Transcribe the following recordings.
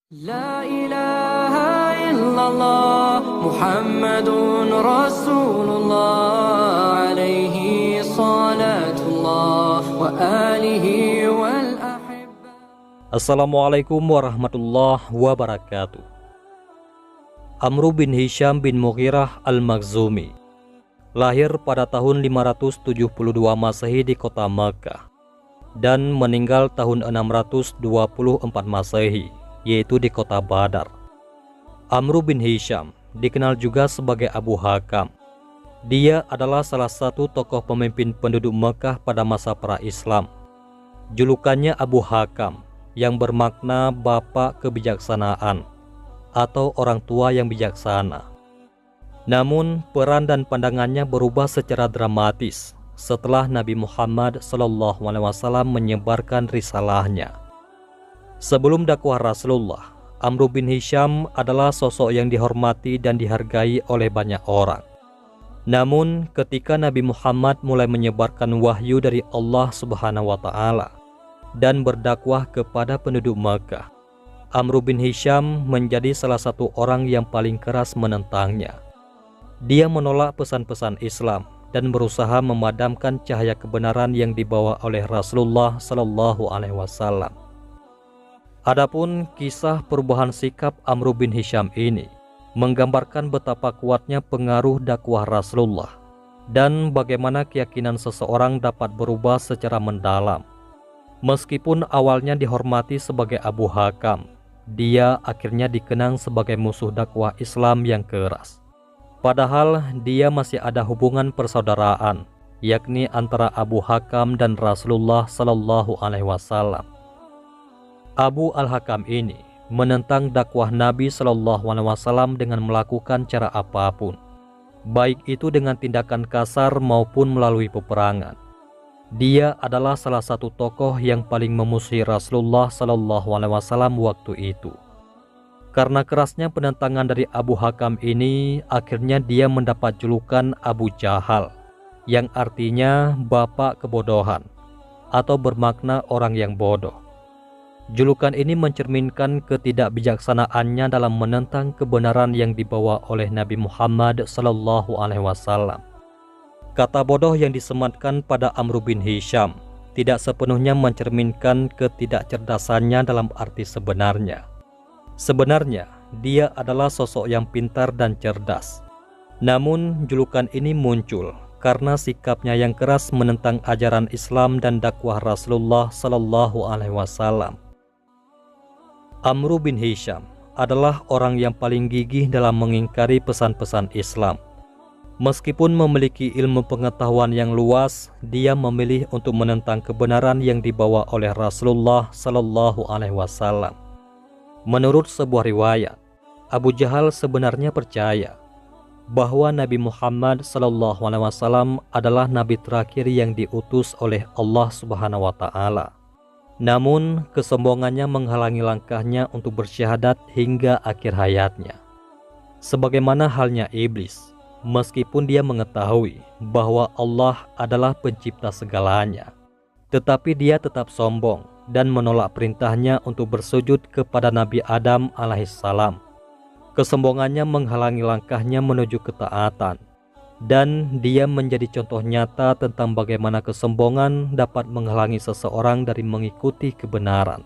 لا إله إلا الله محمد رسول الله عليه صلاة الله وآله والأحبة. Assalamualaikum warahmatullahi wabarakatuh. Amru bin Hisham bin Mughirah al-Makhzumi lahir pada tahun 572 Masehi di kota Makkah dan meninggal tahun 624 Masehi, yaitu di kota Badar. Amru bin Hisham dikenal juga sebagai Abu Hakam. Dia adalah salah satu tokoh pemimpin penduduk Mekah pada masa pra-Islam. Julukannya Abu Hakam yang bermakna bapak kebijaksanaan atau orang tua yang bijaksana. Namun peran dan pandangannya berubah secara dramatis setelah Nabi Muhammad SAW menyebarkan risalahnya. Sebelum dakwah Rasulullah, Amru bin Hisham adalah sosok yang dihormati dan dihargai oleh banyak orang. Namun ketika Nabi Muhammad mulai menyebarkan wahyu dari Allah Subhanahu wa taala dan berdakwah kepada penduduk Makkah, Amru bin Hisham menjadi salah satu orang yang paling keras menentangnya. Dia menolak pesan-pesan Islam dan berusaha memadamkan cahaya kebenaran yang dibawa oleh Rasulullah sallallahu alaihi wasallam. Adapun kisah perubahan sikap Amru bin Hisham ini menggambarkan betapa kuatnya pengaruh dakwah Rasulullah dan bagaimana keyakinan seseorang dapat berubah secara mendalam. Meskipun awalnya dihormati sebagai Abu Hakam, dia akhirnya dikenang sebagai musuh dakwah Islam yang keras. Padahal dia masih ada hubungan persaudaraan, yakni antara Abu Hakam dan Rasulullah sallallahu alaihi wasallam. Abu al-Hakam ini menentang dakwah Nabi Shallallahu Alaihi Wasallam dengan melakukan cara apapun, baik itu dengan tindakan kasar maupun melalui peperangan. Dia adalah salah satu tokoh yang paling memusuhi Rasulullah Shallallahu Alaihi Wasallam waktu itu. Karena kerasnya penentangan dari Abu Hakam ini, akhirnya dia mendapat julukan Abu Jahal, yang artinya bapak kebodohan atau bermakna orang yang bodoh. Julukan ini mencerminkan ketidakbijaksanaannya dalam menentang kebenaran yang dibawa oleh Nabi Muhammad sallallahu alaihi wasallam. Kata bodoh yang disematkan pada Amru bin Hisham tidak sepenuhnya mencerminkan ketidakcerdasannya dalam arti sebenarnya. Sebenarnya, dia adalah sosok yang pintar dan cerdas. Namun, julukan ini muncul karena sikapnya yang keras menentang ajaran Islam dan dakwah Rasulullah sallallahu alaihi wasallam. Amru bin Hisham adalah orang yang paling gigih dalam mengingkari pesan-pesan Islam. Meskipun memiliki ilmu pengetahuan yang luas, dia memilih untuk menentang kebenaran yang dibawa oleh Rasulullah sallallahu alaihi wasallam. Menurut sebuah riwayat, Abu Jahal sebenarnya percaya bahwa Nabi Muhammad sallallahu alaihi wasallam adalah nabi terakhir yang diutus oleh Allah Subhanahu wa taala. Namun, kesombongannya menghalangi langkahnya untuk bersyahadat hingga akhir hayatnya. Sebagaimana halnya iblis, meskipun dia mengetahui bahwa Allah adalah pencipta segalanya, tetapi dia tetap sombong dan menolak perintahnya untuk bersujud kepada Nabi Adam alaihissalam. Kesombongannya menghalangi langkahnya menuju ketaatan, dan dia menjadi contoh nyata tentang bagaimana kesombongan dapat menghalangi seseorang dari mengikuti kebenaran.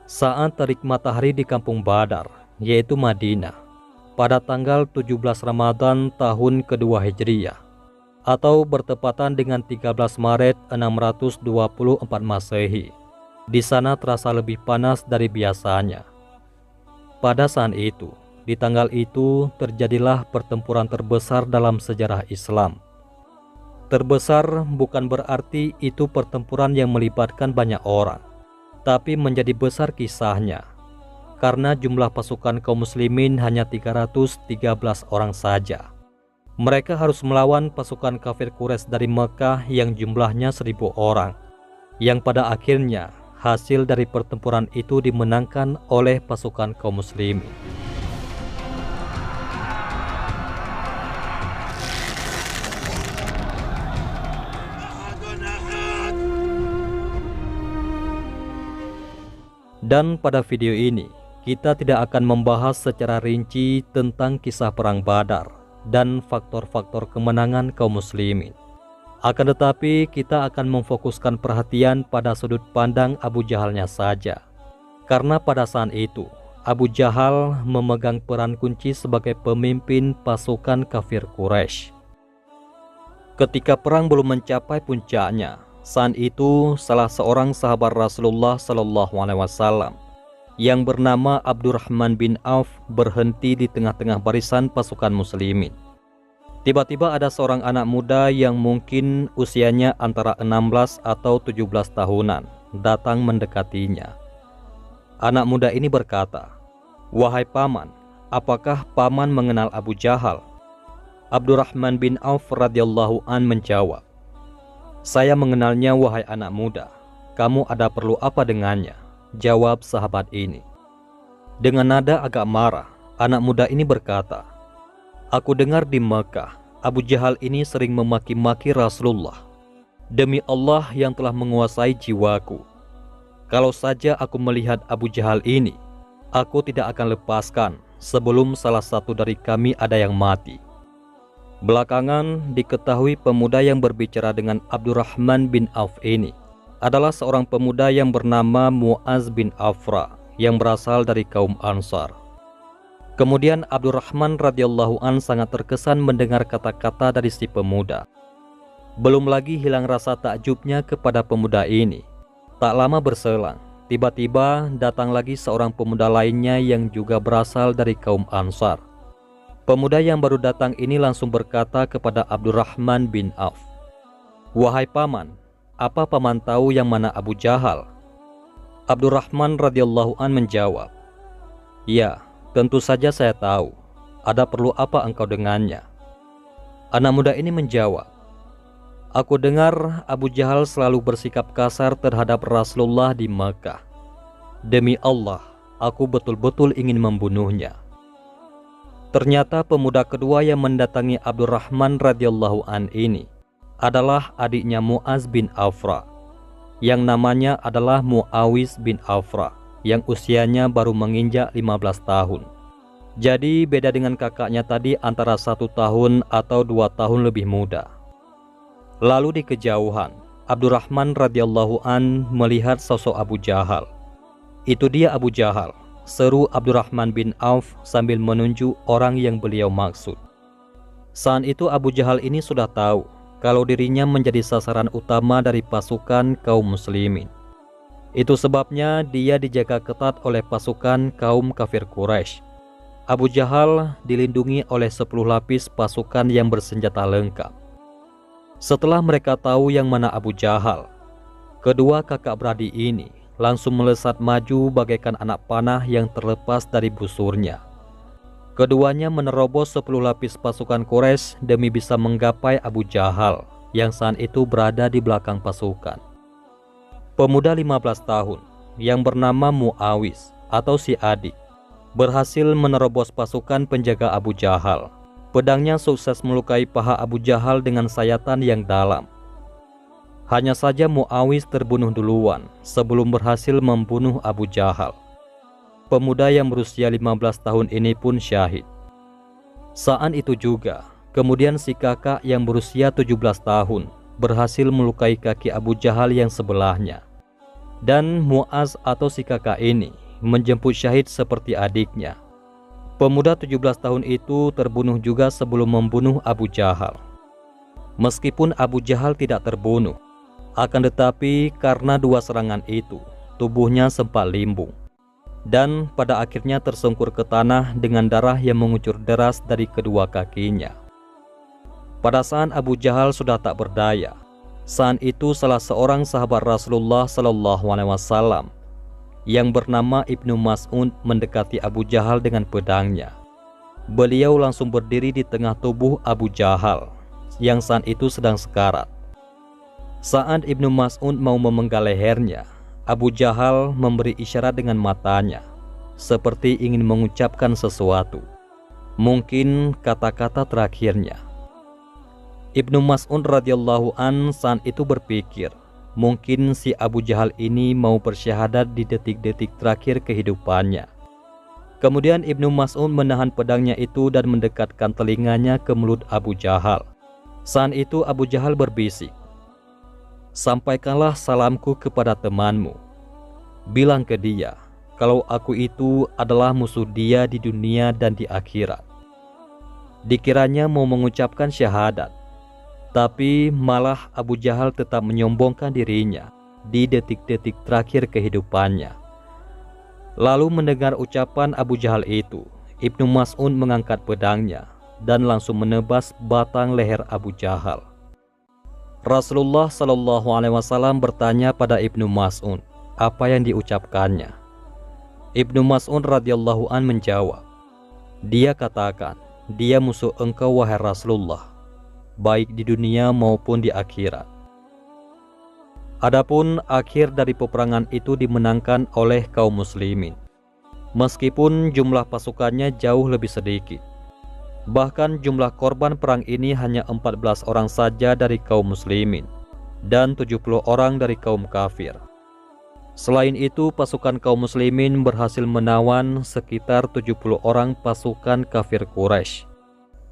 Saat terik matahari di kampung Badar, yaitu Madinah, pada tanggal 17 Ramadan tahun kedua Hijriyah, atau bertepatan dengan 13 Maret 624 Masehi, di sana terasa lebih panas dari biasanya. Pada saat itu, di tanggal itu terjadilah pertempuran terbesar dalam sejarah Islam. Terbesar bukan berarti itu pertempuran yang melibatkan banyak orang, tapi menjadi besar kisahnya karena jumlah pasukan kaum muslimin hanya 313 orang saja. Mereka harus melawan pasukan kafir Quraisy dari Mekah yang jumlahnya 1000 orang, yang pada akhirnya hasil dari pertempuran itu dimenangkan oleh pasukan kaum muslimin. Dan pada video ini kita tidak akan membahas secara rinci tentang kisah perang Badar dan faktor-faktor kemenangan kaum muslimin. Akan tetapi kita akan memfokuskan perhatian pada sudut pandang Abu Jahalnya saja. Karena pada saat itu Abu Jahal memegang peran kunci sebagai pemimpin pasukan kafir Quraisy. Ketika perang belum mencapai puncaknya, saat itu salah seorang sahabat Rasulullah SAW yang bernama Abdurrahman bin Auf berhenti di tengah-tengah barisan pasukan muslimin. Tiba-tiba ada seorang anak muda yang mungkin usianya antara 16 atau 17 tahunan datang mendekatinya. Anak muda ini berkata, "Wahai paman, apakah paman mengenal Abu Jahal?" Abdurrahman bin Auf radhiyallahu an menjawab, "Saya mengenalnya wahai anak muda. Kamu ada perlu apa dengannya?" Jawab sahabat ini. Dengan nada agak marah, anak muda ini berkata, "Aku dengar di Mekah, Abu Jahal ini sering memaki-maki Rasulullah. Demi Allah yang telah menguasai jiwaku, kalau saja aku melihat Abu Jahal ini, aku tidak akan lepaskan sebelum salah satu dari kami ada yang mati." Belakangan diketahui pemuda yang berbicara dengan Abdurrahman bin Auf ini adalah seorang pemuda yang bernama Mu'az bin Afra yang berasal dari kaum Ansar. Kemudian Abdurrahman radhiyallahu an sangat terkesan mendengar kata-kata dari si pemuda. Belum lagi hilang rasa takjubnya kepada pemuda ini. Tak lama berselang, tiba-tiba datang lagi seorang pemuda lainnya yang juga berasal dari kaum Ansar. Pemuda yang baru datang ini langsung berkata kepada Abdurrahman bin Auf, "Wahai paman, apa paman tahu yang mana Abu Jahal?" Abdurrahman radhiyallahu an menjawab, "Ya, tentu saja saya tahu. Ada perlu apa engkau dengannya?" Anak muda ini menjawab, "Aku dengar Abu Jahal selalu bersikap kasar terhadap Rasulullah di Mekah. Demi Allah, aku betul-betul ingin membunuhnya." Ternyata pemuda kedua yang mendatangi Abdurrahman radhiyallahu an ini adalah adiknya Mu'az bin Afra, yang namanya adalah Mu'awiz bin Afra, yang usianya baru menginjak 15 tahun. Jadi beda dengan kakaknya tadi antara 1 tahun atau 2 tahun lebih muda. Lalu di kejauhan, Abdurrahman radhiyallahu an melihat sosok Abu Jahal. "Itu dia Abu Jahal," seru Abdurrahman bin Auf sambil menunjuk orang yang beliau maksud. Saat itu Abu Jahal ini sudah tahu kalau dirinya menjadi sasaran utama dari pasukan kaum muslimin. Itu sebabnya dia dijaga ketat oleh pasukan kaum kafir Quraisy. Abu Jahal dilindungi oleh 10 lapis pasukan yang bersenjata lengkap. Setelah mereka tahu yang mana Abu Jahal, kedua kakak beradik ini langsung melesat maju bagaikan anak panah yang terlepas dari busurnya. Keduanya menerobos 10 lapis pasukan Quraisy demi bisa menggapai Abu Jahal yang saat itu berada di belakang pasukan. Pemuda 15 tahun yang bernama Mu'awiz atau si adik berhasil menerobos pasukan penjaga Abu Jahal. Pedangnya sukses melukai paha Abu Jahal dengan sayatan yang dalam. Hanya saja Mu'awiz terbunuh duluan sebelum berhasil membunuh Abu Jahal. Pemuda yang berusia 15 tahun ini pun syahid. Saat itu juga, kemudian si kakak yang berusia 17 tahun berhasil melukai kaki Abu Jahal yang sebelahnya. Dan Mu'az atau si kakak ini menjemput syahid seperti adiknya. Pemuda 17 tahun itu terbunuh juga sebelum membunuh Abu Jahal. Meskipun Abu Jahal tidak terbunuh, akan tetapi karena 2 serangan itu, tubuhnya sempat limbung. Dan pada akhirnya tersungkur ke tanah dengan darah yang mengucur deras dari kedua kakinya. Pada saat Abu Jahal sudah tak berdaya, saat itu salah seorang sahabat Rasulullah SAW yang bernama Ibnu Mas'ud mendekati Abu Jahal dengan pedangnya. Beliau langsung berdiri di tengah tubuh Abu Jahal yang saat itu sedang sekarat. Saat Ibnu Mas'ud mau memenggal lehernya, Abu Jahal memberi isyarat dengan matanya, seperti ingin mengucapkan sesuatu. Mungkin kata-kata terakhirnya. Ibnu Mas'ud radhiyallahu an saat itu berpikir mungkin si Abu Jahal ini mau bersyahadat di detik-detik terakhir kehidupannya. Kemudian Ibnu Mas'ud menahan pedangnya itu dan mendekatkan telinganya ke mulut Abu Jahal. Saat itu Abu Jahal berbisik, "Sampaikanlah salamku kepada temanmu. Bilang ke dia kalau aku itu adalah musuh dia di dunia dan di akhirat." Dikiranya mau mengucapkan syahadat, tapi malah Abu Jahal tetap menyombongkan dirinya di detik-detik terakhir kehidupannya. Lalu mendengar ucapan Abu Jahal itu, Ibnu Mas'ud mengangkat pedangnya dan langsung menebas batang leher Abu Jahal. Rasulullah Shallallahu Alaihi Wasallam bertanya pada Ibnu Mas'ud apa yang diucapkannya. Ibnu Mas'ud radhiyallahu an menjawab, "Dia katakan, dia musuh engkau wahai Rasulullah, baik di dunia maupun di akhirat." Adapun akhir dari peperangan itu dimenangkan oleh kaum muslimin, meskipun jumlah pasukannya jauh lebih sedikit. Bahkan jumlah korban perang ini hanya 14 orang saja dari kaum muslimin dan 70 orang dari kaum kafir. Selain itu, pasukan kaum muslimin berhasil menawan sekitar 70 orang pasukan kafir Quraisy.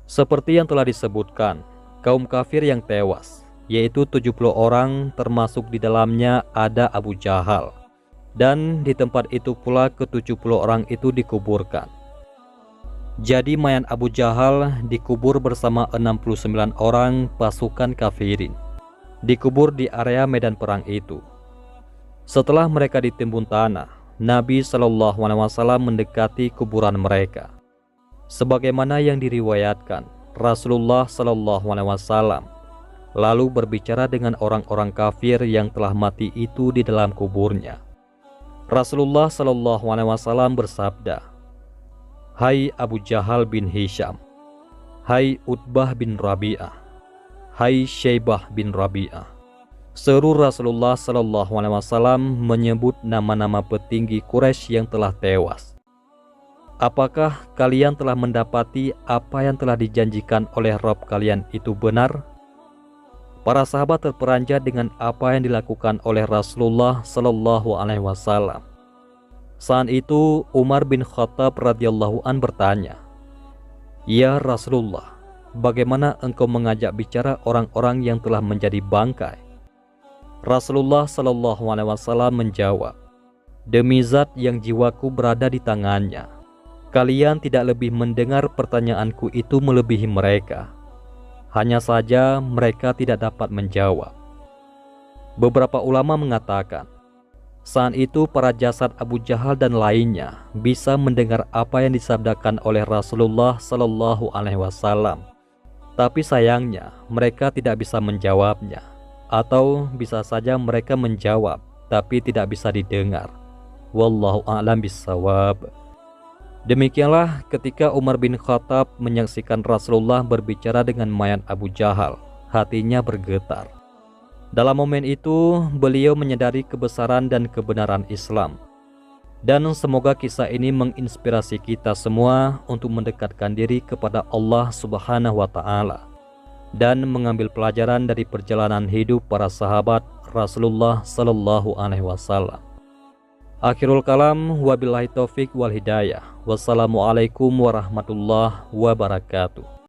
Seperti yang telah disebutkan, kaum kafir yang tewas, yaitu 70 orang, termasuk di dalamnya ada Abu Jahal. Dan di tempat itu pula ke-70 orang itu dikuburkan. Jadi mayat Abu Jahal dikubur bersama 69 orang pasukan kafirin, dikubur di area medan perang itu. Setelah mereka ditimbun tanah, Nabi Shallallahu Alaihi Wasallam mendekati kuburan mereka. Sebagaimana yang diriwayatkan, Rasulullah Shallallahu Alaihi Wasallam lalu berbicara dengan orang-orang kafir yang telah mati itu di dalam kuburnya. Rasulullah Shallallahu Alaihi Wasallam bersabda, "Hai Abu Jahal bin Hisham, hai Utbah bin Rabi'ah, hai Syaibah bin Rabi'ah." Seru Rasulullah Shallallahu Alaihi Wasallam menyebut nama-nama petinggi Quraisy yang telah tewas. "Apakah kalian telah mendapati apa yang telah dijanjikan oleh Rabb kalian itu benar?" Para sahabat terperanjat dengan apa yang dilakukan oleh Rasulullah Shallallahu Alaihi Wasallam. Saat itu Umar bin Khattab radhiyallahu an bertanya, "Ya Rasulullah, bagaimana engkau mengajak bicara orang-orang yang telah menjadi bangkai?" Rasulullah Shallallahu Alaihi Wasallam menjawab, "Demi zat yang jiwaku berada di tangannya, kalian tidak lebih mendengar pertanyaanku itu melebihi mereka. Hanya saja mereka tidak dapat menjawab." Beberapa ulama mengatakan, saat itu para jasad Abu Jahal dan lainnya bisa mendengar apa yang disabdakan oleh Rasulullah Shallallahu Alaihi Wasallam, tapi sayangnya mereka tidak bisa menjawabnya. Atau bisa saja mereka menjawab tapi tidak bisa didengar. Wallahu a'lam bissawab. Demikianlah ketika Umar bin Khattab menyaksikan Rasulullah berbicara dengan mayat Abu Jahal, hatinya bergetar. Dalam momen itu beliau menyadari kebesaran dan kebenaran Islam. Dan semoga kisah ini menginspirasi kita semua untuk mendekatkan diri kepada Allah Subhanahu wa Ta'ala dan mengambil pelajaran dari perjalanan hidup para sahabat Rasulullah Sallallahu Alaihi Wasallam. Akhirul kalam, wabillahi taufik wal hidayah. Wassalamualaikum warahmatullahi wabarakatuh.